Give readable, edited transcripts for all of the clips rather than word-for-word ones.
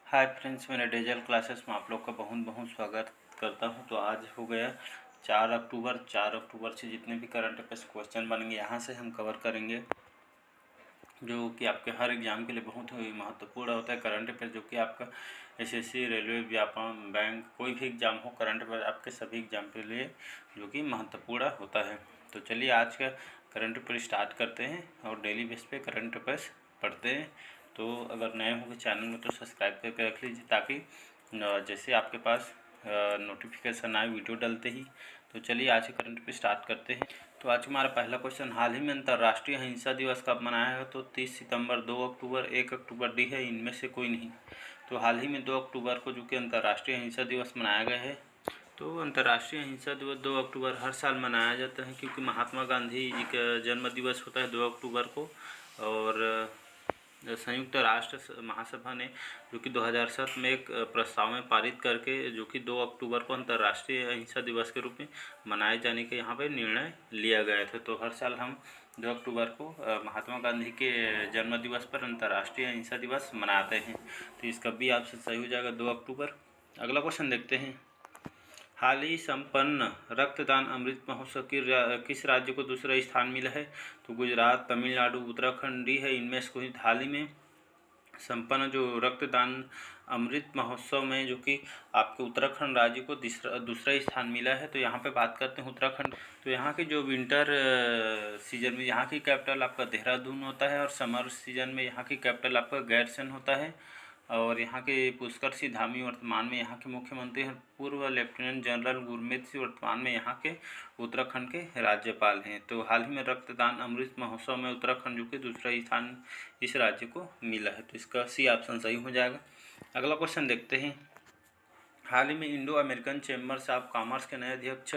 Hi friends, मेरे dazzle classes में आप लोग का बहुत बहुत स्वागत करता हूं। तो आज हो गया 4 अक्टूबर। 4 अक्टूबर से जितने भी करंट अफेयर्स क्वेश्चन बनेंगे यहाँ से हम कवर करेंगे, जो कि आपके हर एग्ज़ाम के लिए बहुत ही महत्वपूर्ण होता है। करंट अफेयर जो कि आपका एसएससी, रेलवे, व्यापम, बैंक, कोई भी एग्ज़ाम हो, करंट अफेयर आपके सभी एग्ज़ाम के लिए जो कि महत्वपूर्ण होता है। तो चलिए आज का करंट अफेयर स्टार्ट करते हैं और डेली बेस पे करंट अफेयर्स पढ़ते हैं। तो अगर नए होंगे चैनल में तो सब्सक्राइब करके रख लीजिए, ताकि जैसे आपके पास नोटिफिकेशन आए वीडियो डलते ही। तो चलिए आज के करंट अफेयर स्टार्ट करते हैं। तो आज हमारा पहला क्वेश्चन, हाल ही में अंतर्राष्ट्रीय अहिंसा दिवस कब मनाया है? तो 30 सितंबर, 2 अक्टूबर, 1 अक्टूबर डी है, इनमें से कोई नहीं। तो हाल ही में 2 अक्टूबर को जो कि अंतर्राष्ट्रीय अहिंसा दिवस मनाया गया है। तो अंतर्राष्ट्रीय अहिंसा दिवस 2 अक्टूबर हर साल मनाया जाता है, क्योंकि महात्मा गांधी जी का जन्म दिवस होता है 2 अक्टूबर को। और संयुक्त राष्ट्र महासभा ने जो कि 2007 में एक प्रस्ताव में पारित करके जो कि 2 अक्टूबर को अंतर्राष्ट्रीय अहिंसा दिवस के रूप में मनाए जाने के यहाँ पे निर्णय लिया गया था। तो हर साल हम 2 अक्टूबर को महात्मा गांधी के जन्म दिवस पर अंतर्राष्ट्रीय अहिंसा दिवस मनाते हैं। तो इसका भी आपसे सही हो जाएगा 2 अक्टूबर। अगला क्वेश्चन देखते हैं, हाल ही संपन्न रक्तदान अमृत महोत्सव किस राज्य को दूसरा स्थान मिला है? तो गुजरात, तमिलनाडु, उत्तराखंड डी है, इनमें से कोई। हाल ही में संपन्न जो रक्तदान अमृत महोत्सव में जो कि आपके उत्तराखंड राज्य को दूसरा स्थान मिला है। तो यहाँ पे बात करते हैं उत्तराखंड। तो यहाँ की जो विंटर सीजन में यहाँ की कैपिटल आपका देहरादून होता है, और समर सीजन में यहाँ की कैपिटल आपका गैरसैंण होता है। और यहाँ के पुष्कर सिंह धामी वर्तमान में यहाँ के मुख्यमंत्री हैं। पूर्व लेफ्टिनेंट जनरल गुरमीत सिंह वर्तमान में यहाँ के उत्तराखंड के राज्यपाल हैं। तो हाल ही में रक्तदान अमृत महोत्सव में उत्तराखंड जो कि दूसरा स्थान इस राज्य को मिला है। तो इसका सी ऑप्शन सही हो जाएगा। अगला क्वेश्चन देखते हैं, हाल ही में Indo American chambers of commerce के नए अध्यक्ष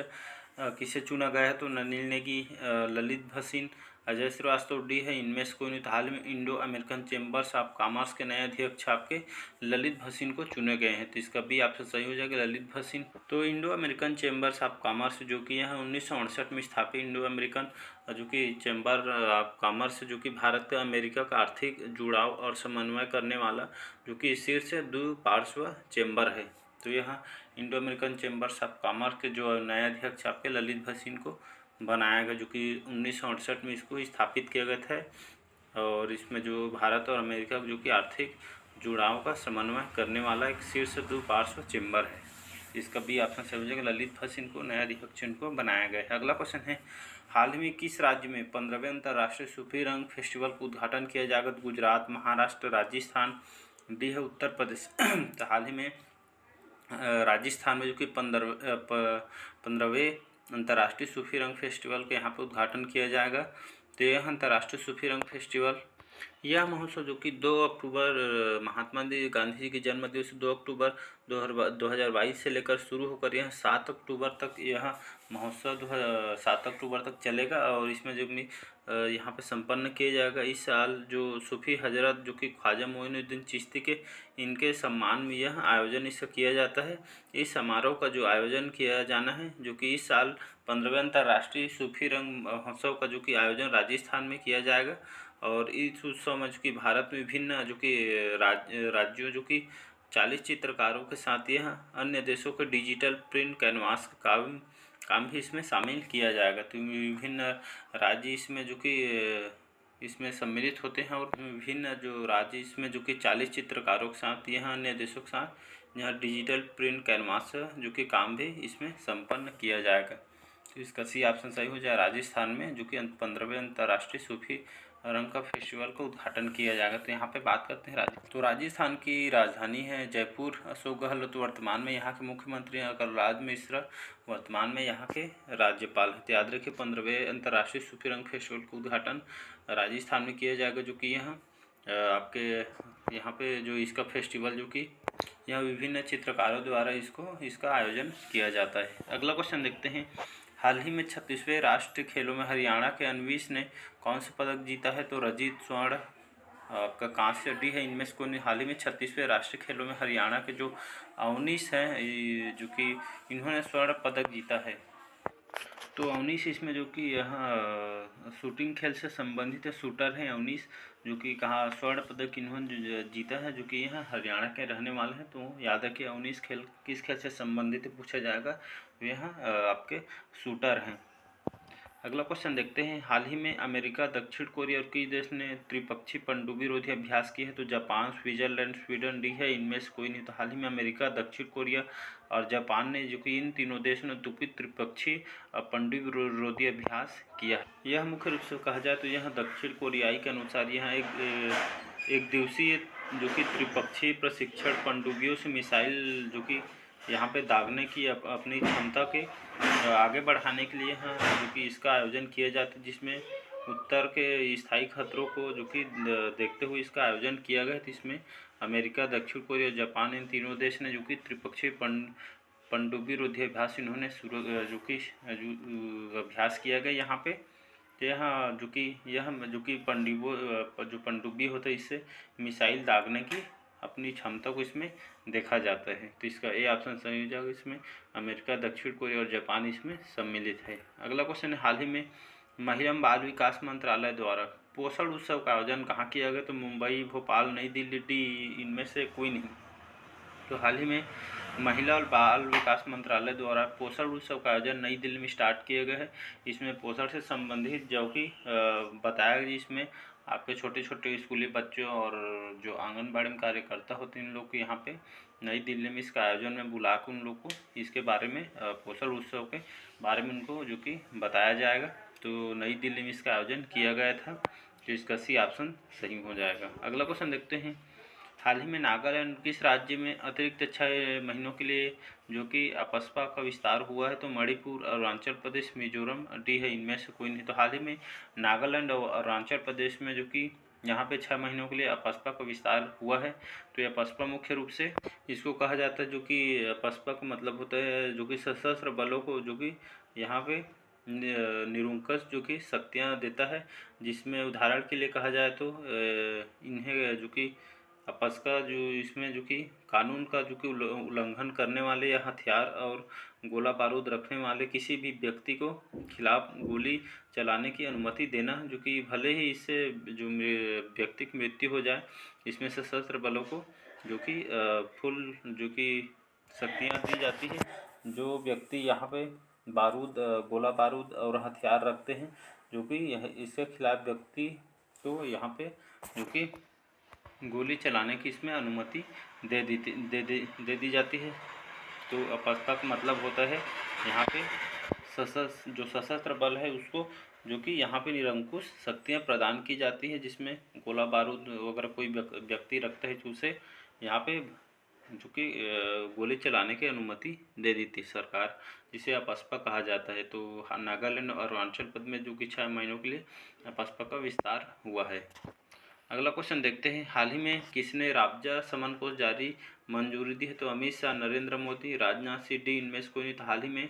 किसे चुना गया है? तो ननिल नेगी, ललित भसीन, अजय श्रीवास्तव डी है, इनमें से कोई नहीं। तो हाल में Indo American chambers of commerce के नए अध्यक्ष आपके ललित भसीन को चुने गए हैं। तो इसका भी आपसे सही हो जाएगा ललित भसीन। तो Indo American chambers of commerce जो कि यहाँ 1968 में स्थापित इंडो अमेरिकन जो कि चैम्बर ऑफ कॉमर्स जो कि भारत का अमेरिका का आर्थिक जुड़ाव और समन्वय करने वाला जो कि शीर्ष द्विपार्श्व चैम्बर है। तो यहाँ Indo American chambers of commerce के जो नए अध्यक्ष आपके ललित भसीन को बनाया गया, जो कि 1968 में इसको स्थापित किया गया था। और इसमें जो भारत और अमेरिका जो कि आर्थिक जुड़ाव का समन्वय करने वाला एक शीर्ष द्विपार्श्व चैम्बर है। इसका भी ऑप्शन सही हो जाएगा, ललित भसीन को नया अध्यक्ष इनको बनाया गया है। अगला क्वेश्चन है, हाल ही में किस राज्य में 15वें अंतर्राष्ट्रीय सूफी रंग फेस्टिवल का उद्घाटन किया जाएगा? गुजरात, महाराष्ट्र, राजस्थान डी है, उत्तर प्रदेश। तो हाल ही में राजस्थान में जो कि 15वें अंतर्राष्ट्रीय सूफी रंग फेस्टिवल के यहाँ पे उद्घाटन किया जाएगा। तो यह अंतर्राष्ट्रीय सूफी रंग फेस्टिवल, यह महोत्सव जो कि 2 अक्टूबर महात्मा गांधी जी के जन्म दिवस 2 अक्टूबर 2022 से लेकर शुरू होकर यह 7 अक्टूबर तक यह महोत्सव 7 अक्टूबर तक चलेगा। और इसमें जो भी यहाँ पे संपन्न किया जाएगा। इस साल जो सूफी हजरत जो कि ख्वाजा मोइनुद्दीन चिश्ती के इनके सम्मान में यह आयोजन इसका किया जाता है। इस समारोह का जो आयोजन किया जाना है जो कि इस साल 15वें अंतर्राष्ट्रीय सूफी रंग महोत्सव का जो कि आयोजन राजस्थान में किया जाएगा। और इस उत्सव में जो कि भारत में विभिन्न जो कि राज्यों जो कि 40 चित्रकारों के साथ यह अन्य देशों के डिजिटल प्रिंट कैनवास का काम भी इसमें शामिल किया जाएगा। तो विभिन्न राज्य इसमें जो कि इसमें सम्मिलित होते हैं, और विभिन्न जो राज्य इसमें जो कि 40 चित्रकारों के साथ यह अन्य देशों के साथ यहाँ डिजिटल प्रिंट कैनवास जो कि काम भी इसमें संपन्न किया जाएगा। तो इसका सी ऑप्शन सही हो जाए, राजस्थान में जो कि 15वें अंतर्राष्ट्रीय सूफी रंग का फेस्टिवल का उद्घाटन किया जाएगा। तो यहाँ पे बात करते हैं तो राजस्थान की राजधानी है जयपुर। अशोक गहलोत वर्तमान में यहाँ के मुख्यमंत्री हैं। कलराज मिश्र वर्तमान में यहाँ के राज्यपाल हैं। तो याद रखिए 15वें अंतर्राष्ट्रीय सूफी रंग फेस्टिवल का उद्घाटन राजस्थान में किया जाएगा, जो कि यहाँ आपके यहाँ पे जो इसका फेस्टिवल जो कि यहाँ विभिन्न चित्रकारों द्वारा इसका आयोजन किया जाता है। अगला क्वेश्चन देखते हैं, हाल ही में 36वें राष्ट्रीय खेलों में हरियाणा के अनवीश ने कौन सा पदक जीता है? तो रजत, स्वर्ण, आपका कांस्य डी है, इनमें से कोई नहीं। हाल ही में 36वें राष्ट्रीय खेलों में हरियाणा के जो अवनीश हैं जो कि इन्होंने स्वर्ण पदक जीता है। तो अवनीश इसमें जो कि यहाँ शूटिंग खेल से संबंधित शूटर हैं अवनीश। जो कि कहाँ स्वर्ण पदक इन्होंने जीता है, जो कि यहाँ हरियाणा के रहने वाले हैं। तो याद रखिए 19 खेल किस खेल से संबंधित पूछा जाएगा, तो यहाँ आपके शूटर हैं। अगला क्वेश्चन देखते हैं। हाल ही में अमेरिका, दक्षिण कोरिया और कई देश ने त्रिपक्षीय पनडुब्बी रोधी अभ्यास किए हैं। तो जापान, स्विट्जरलैंड, स्वीडन डी है, इनमें से कोई नहीं। तो हाल ही में अमेरिका, दक्षिण कोरिया और जापान ने, जो कि इन तीनों देशों ने त्रिपक्षीय पनडुब्बी रोधी अभ्यास किया है। यह मुख्य रूप से कहा जाए तो यह दक्षिण कोरियाई के अनुसार यहाँ एक दिवसीय जो कि त्रिपक्षीय प्रशिक्षण पनडुब्बियों से मिसाइल जो कि यहाँ पे दागने की अपनी क्षमता के आगे बढ़ाने के लिए यहाँ जो कि इसका आयोजन किया जाता है, जिसमें उत्तर के स्थायी खतरों को जो कि देखते हुए इसका आयोजन किया गया। तो इसमें अमेरिका, दक्षिण कोरिया, जापान, इन तीनों देश ने जो कि त्रिपक्षीय पनडुब्बी रोधी अभ्यास इन्होंने जो कि अभ्यास किया गया यहाँ पे। तो यहाँ जो कि जो पनडुब्बी होता है, इससे मिसाइल दागने की अपनी क्षमता को इसमें देखा जाता है। तो इसका ए ऑप्शन सही हो जाएगा। इसमें अमेरिका, दक्षिण कोरिया और जापान इसमें सम्मिलित है। अगला क्वेश्चन है, हाल ही में महिला एवं बाल विकास मंत्रालय द्वारा पोषण उत्सव का आयोजन कहाँ किया गया? तो मुंबई, भोपाल, नई दिल्ली डी, इनमें से कोई नहीं। तो हाल ही में महिला और बाल विकास मंत्रालय द्वारा पोषण उत्सव का आयोजन नई दिल्ली में स्टार्ट किया गया है। इसमें पोषण से संबंधित जो कि बताया गया, इसमें आपके छोटे छोटे स्कूली बच्चों और जो आंगनबाड़ी में कार्यकर्ता होते हैं, इन लोग को यहाँ पे नई दिल्ली में इसका आयोजन में बुला कर उन लोग को इसके बारे में पोषण उत्सव के बारे में उनको जो कि बताया जाएगा। तो नई दिल्ली में इसका आयोजन किया गया था। तो इसका सी ऑप्शन सही हो जाएगा। अगला क्वेश्चन देखते हैं। हाल ही में नागालैंड किस राज्य में अतिरिक्त 6 महीनों के लिए जो कि अपस्पा का विस्तार हुआ है? तो मणिपुर, अरुणाचल प्रदेश, मिजोरम डी है, इनमें से कोई नहीं। तो हाल ही में नागालैंड और अरुणाचल प्रदेश में जो कि यहाँ पे 6 महीनों के लिए अपस्पा का विस्तार हुआ है। तो यह अपस्पा मुख्य रूप से इसको कहा जाता है, जो कि अपस्पा का मतलब होता है जो कि सशस्त्र बलों को जो कि यहाँ पे निरंकुश जो कि शक्तियाँ देता है। जिसमें उदाहरण के लिए कहा जाए तो इन्हें जो कि अपस्का जो इसमें जो कि कानून का जो कि उल्लंघन करने वाले या हथियार और गोला बारूद रखने वाले किसी भी व्यक्ति को खिलाफ गोली चलाने की अनुमति देना, जो कि भले ही इससे जो व्यक्ति की मृत्यु हो जाए, इसमें सशस्त्र बलों को जो कि फुल जो कि शक्तियाँ दी जाती है। जो व्यक्ति यहाँ पे बारूद, गोला बारूद और हथियार रखते हैं, जो कि इसके खिलाफ व्यक्ति को यहाँ पे जो कि गोली चलाने की इसमें अनुमति दे दी जाती है। तो अपस्पा का मतलब होता है यहाँ पे जो सशस्त्र बल है उसको जो कि यहाँ पे निरंकुश शक्तियाँ प्रदान की जाती है, जिसमें गोला बारूद वगैरह कोई व्यक्ति रखता है, तो उसे यहाँ पे जो कि गोली चलाने की अनुमति दे दी थी सरकार, जिसे अपस्पा कहा जाता है। तो नागालैंड और अरुणाचल प्रदेश में जो कि 6 महीनों के लिए अपस्पा का विस्तार हुआ है। अगला क्वेश्चन देखते हैं। हाल ही में किसने राबजा समन कोष जारी मंजूरी दी है? तो अमित शाह, नरेंद्र मोदी, राजनाथ सिंह डी, इनमें से कोई नहीं। तो हाल ही में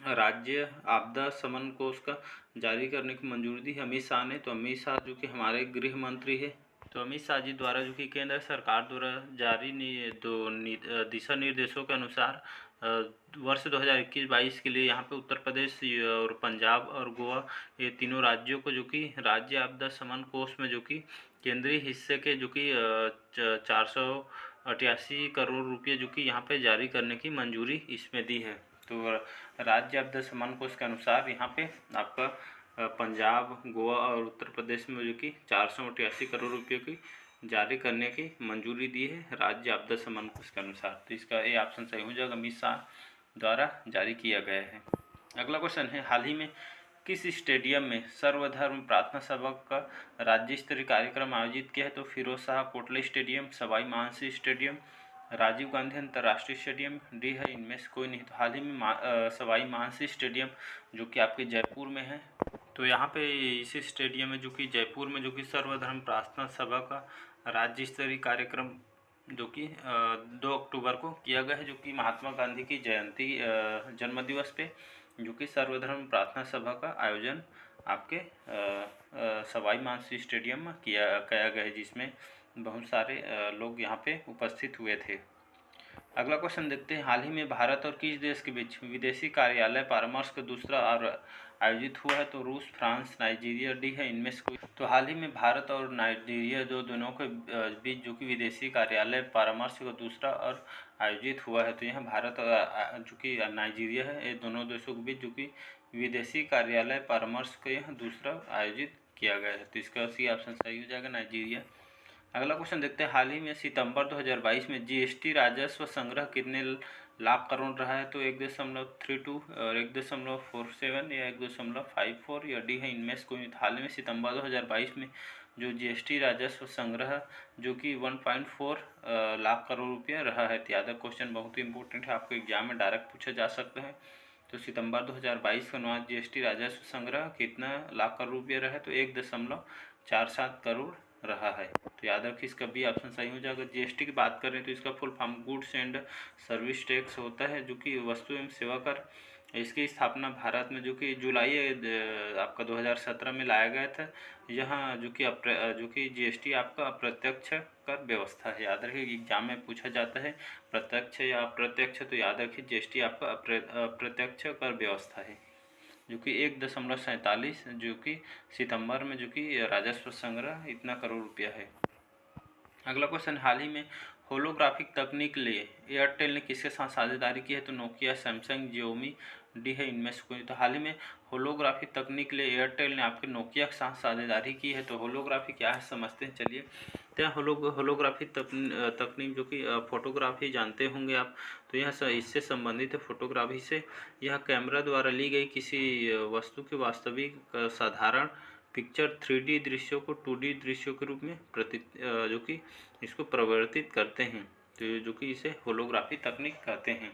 राज्य आपदा समन कोष का जारी करने की मंजूरी दी है अमित शाह ने। तो अमित शाह जो कि हमारे गृह मंत्री है, तो अमित शाह जी द्वारा जो कि केंद्र सरकार द्वारा जारी दिशा निर्देशों के अनुसार वर्ष 2021-22 के लिए यहाँ पे उत्तर प्रदेश और पंजाब और गोवा, ये तीनों राज्यों को जो कि राज्य आपदा समन कोष में जो कि केंद्रीय हिस्से के जो कि 488 करोड़ रुपये जो कि यहाँ पे जारी करने की मंजूरी इसमें दी है। तो राज्य आपदा समन कोष के अनुसार यहाँ पे आपका पंजाब, गोवा और उत्तर प्रदेश में जो कि 488 करोड़ रुपये की जारी करने की मंजूरी दी है राज्य आपदा समन कोष के अनुसार। तो इसका ए ऑप्शन सही हो जाएगा, अमित शाह द्वारा जारी किया गया है। अगला क्वेश्चन है, हाल ही में किस स्टेडियम में सर्वधर्म प्रार्थना सभा का राज्य स्तरीय कार्यक्रम आयोजित किया है? तो फिरोज शाह कोटला स्टेडियम, सवाई मानसिंह स्टेडियम, राजीव गांधी अंतर्राष्ट्रीय स्टेडियम डी है, इनमें से कोई नहीं। तो हाल ही में सवाई मानसिंह स्टेडियम जो कि आपके जयपुर में है, तो यहाँ पे इसी स्टेडियम में जो कि जयपुर में जो कि सर्वधर्म प्रार्थना सभा का राज्य स्तरीय कार्यक्रम जो कि 2 अक्टूबर को किया गया है, जो कि महात्मा गांधी की जयंती जन्मदिवस पे जो कि सर्वधर्म प्रार्थना सभा का आयोजन आपके सवाई मानसिंह स्टेडियम में किया गया है, जिसमें बहुत सारे लोग यहाँ पे उपस्थित हुए थे। अगला क्वेश्चन देखते हैं, हाल ही में भारत और किस देश के बीच विदेशी कार्यालय परामर्श का दूसरा और आयोजित हुआ है? तो रूस, फ्रांस, नाइजीरिया, डी है इनमें से कोई। तो हाल ही में भारत और नाइजीरिया जो दोनों के बीच जो कि विदेशी कार्यालय परामर्श का दूसरा और आयोजित हुआ है। तो यहाँ भारत और जो कि नाइजीरिया है, ये दोनों देशों के बीच जो कि विदेशी कार्यालय परामर्श का यहाँ दूसरा आयोजित किया गया है। तो इसका सी ऑप्शन सही हो जाएगा, नाइजीरिया। अगला क्वेश्चन देखते हैं, हाल ही में सितंबर 2022 में जीएसटी राजस्व संग्रह कितने लाख करोड़ रहा है? तो 1.32 और 1.47 या 1.54 या डी है इनमें से कोई। हाल में सितंबर 2022 में जो जीएसटी राजस्व संग्रह जो कि 1.4 लाख करोड़ रुपया रहा है। याद है, क्वेश्चन बहुत ही इंपॉर्टेंट है, आपको एग्जाम में डायरेक्ट पूछा जा सकता है। तो सितंबर 2022 का अनुमान जीएसटी राजस्व संग्रह कितना लाख करोड़ रुपया रहा है? तो 1.47 करोड़ रहा है। तो याद रखिए, इसका बी ऑप्शन सही हो जाएगा। जीएसटी की बात करें तो इसका full form goods and service tax होता है, जो कि वस्तु एवं सेवा कर। इसकी स्थापना भारत में जो कि जुलाई आपका 2017 में लाया गया था। यहाँ जो कि जीएसटी आपका अप्रत्यक्ष कर व्यवस्था है। याद रखिए, एग्जाम में पूछा जाता है प्रत्यक्ष या अप्रत्यक्ष, तो याद रखिए जीएसटी आपका अप्रत्यक्ष कर व्यवस्था है, जो कि 1.47 जो कि सितंबर में जो कि राजस्व संग्रह इतना करोड़ रुपया है। अगला क्वेश्चन, हाल ही में होलोग्राफिक तकनीक लिए एयरटेल ने किसके साथ साझेदारी की है? तो नोकिया, सैमसंग, जियोमी, डी है इनमें से कोई। तो हाल ही में होलोग्राफिक तकनीक लिए एयरटेल ने आपके नोकिया के साथ साझेदारी की है। तो होलोग्राफी क्या है समझते हैं, चलिए। तो होलोग्राफी तकनीक जो कि फोटोग्राफी जानते होंगे आप। तो यह इससे संबंधित है, फोटोग्राफी से। यह कैमरा द्वारा ली गई किसी वस्तु की वास्तविक साधारण पिक्चर 3D दृश्यों को 2D दृश्यों के रूप में जो कि इसको परिवर्तित करते हैं। तो जो कि इसे होलोग्राफी तकनीक कहते हैं।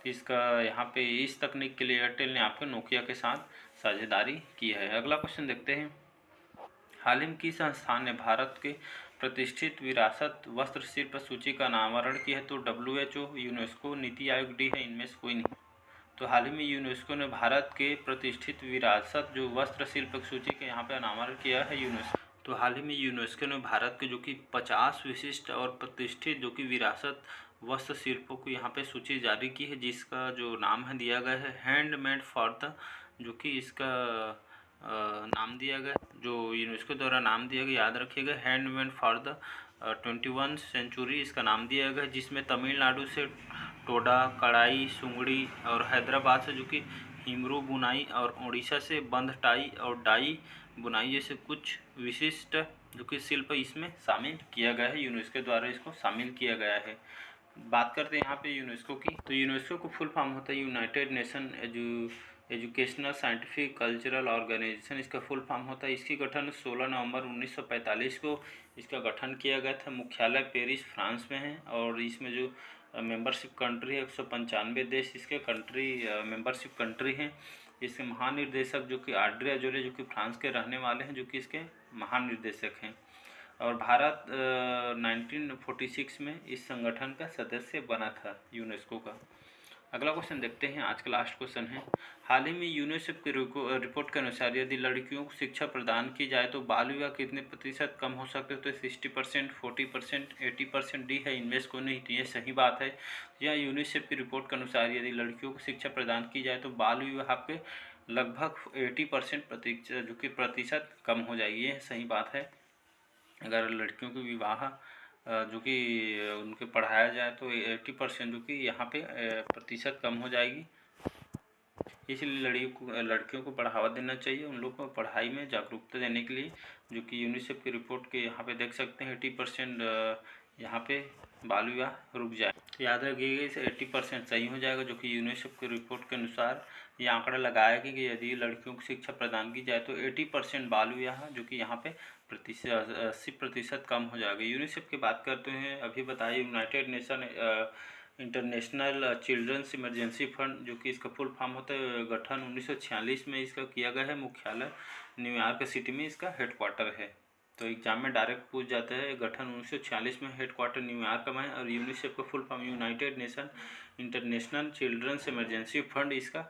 तो इसका यहाँ पे इस तकनीक के लिए एयरटेल ने आपके नोकिया के साथ साझेदारी की है। अगला क्वेश्चन देखते हैं, हाल ही में किस संस्थान ने भारत के प्रतिष्ठित विरासत वस्त्र शिल्प सूची का अनावरण किया है? तो WHO, UNESCO, NITI Aayog, D है इनमें से कोई नहीं। तो हाल ही में यूनेस्को ने भारत के प्रतिष्ठित विरासत जो वस्त्र शिल्प सूची के यहाँ पे अनावरण किया है यूनेस्को। तो हाल ही में यूनेस्को ने भारत के जो कि 50 विशिष्ट और प्रतिष्ठित जो कि विरासत वस्त्र शिल्पों को यहाँ पे सूची जारी की है, जिसका जो नाम है दिया गया है हैंडमेड फॉर द, जो कि इसका नाम दिया गया, जो यूनेस्को द्वारा नाम दिया गया, याद रखिएगा, हैंडमेड फॉर द 21 सेंचुरी इसका नाम दिया गया, जिसमें तमिलनाडु से टोडा, कढ़ाई, सुंगड़ी और हैदराबाद से जो कि हिमरू बुनाई और उड़ीसा से बंधटाई और डाई बुनाई जैसे कुछ विशिष्ट जो कि शिल्प इसमें शामिल किया गया है। यूनेस्को द्वारा इसको शामिल किया गया है। बात करते हैं यहाँ पे यूनेस्को की। तो यूनेस्को को फुल फॉर्म होता है United Nation Educational Scientific Cultural Organisation, इसका फुल फॉर्म होता है। इसकी गठन 16 नवंबर 1945 को इसका गठन किया गया था। मुख्यालय पेरिस, फ्रांस में है। और इसमें जो मेंबरशिप कंट्री है 195 देश इसके मेंबरशिप कंट्री हैं। इसके महानिर्देशक जो कि ऑड्रे अजौले जो कि फ्रांस के रहने वाले हैं, जो कि इसके महानिर्देशक हैं। और भारत 1946 में इस संगठन का सदस्य बना था यूनेस्को का। अगला क्वेश्चन देखते हैं, आज का लास्ट क्वेश्चन है, हाल ही में यूनिसेफ की रिपोर्ट के अनुसार यदि लड़कियों को शिक्षा प्रदान की जाए तो बाल विवाह कितने प्रतिशत कम हो सकते हैं? तो 60%, 40%, 80%, डी है इनमें से कोई नहीं। तो ये सही बात है। यह यूनिसेफ की रिपोर्ट के अनुसार यदि लड़कियों को शिक्षा प्रदान की जाए तो बाल विवाह आपके लगभग 80% जो कि प्रतिशत कम हो जाएगी। ये सही बात है। अगर लड़कियों के विवाह जो कि उनके पढ़ाया जाए तो 80% जो कि यहाँ पे प्रतिशत कम हो जाएगी। इसलिए लड़कियों को बढ़ावा देना चाहिए, उन लोग को पढ़ाई में जागरूकता देने के लिए, जो कि यूनिसेफ की रिपोर्ट के यहाँ पे देख सकते हैं 80% यहाँ पे बाल विवाह रुक जाए। तो याद रखिएगा, इसे 80% सही हो जाएगा, जो कि यूनिसेफ की रिपोर्ट के अनुसार ये आंकड़ा लगाया गया कि यदि लड़कियों को शिक्षा प्रदान की जाए तो 80% बाल विवाह जो कि यहाँ पे 80% कम हो जाएगा। यूनिसेफ की बात करते हैं, अभी बताइए United Nation International Children's Emergency Fund, जो कि इसका फुल फॉर्म होता है, गठन 1946 में इसका किया गया है। मुख्यालय न्यूयॉर्क सिटी में इसका हेडक्वार्टर है। तो एग्जाम में डायरेक्ट पूछ जाता है, गठन 1946 में, हेडक्वार्टर न्यूयॉर्क में है। और यूनिसेफ का full form United Nation International Children's Emergency Fund इसका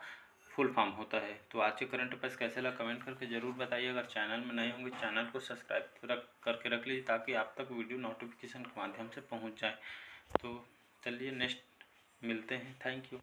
फुल फॉर्म होता है। तो आज के करंट अफेयर्स कैसे लगा कमेंट करके ज़रूर बताइए। अगर चैनल में नए होंगे चैनल को सब्सक्राइब करके रख लीजिए, ताकि आप तक वीडियो नोटिफिकेशन के माध्यम से पहुंच जाए। तो चलिए नेक्स्ट मिलते हैं। Thank you.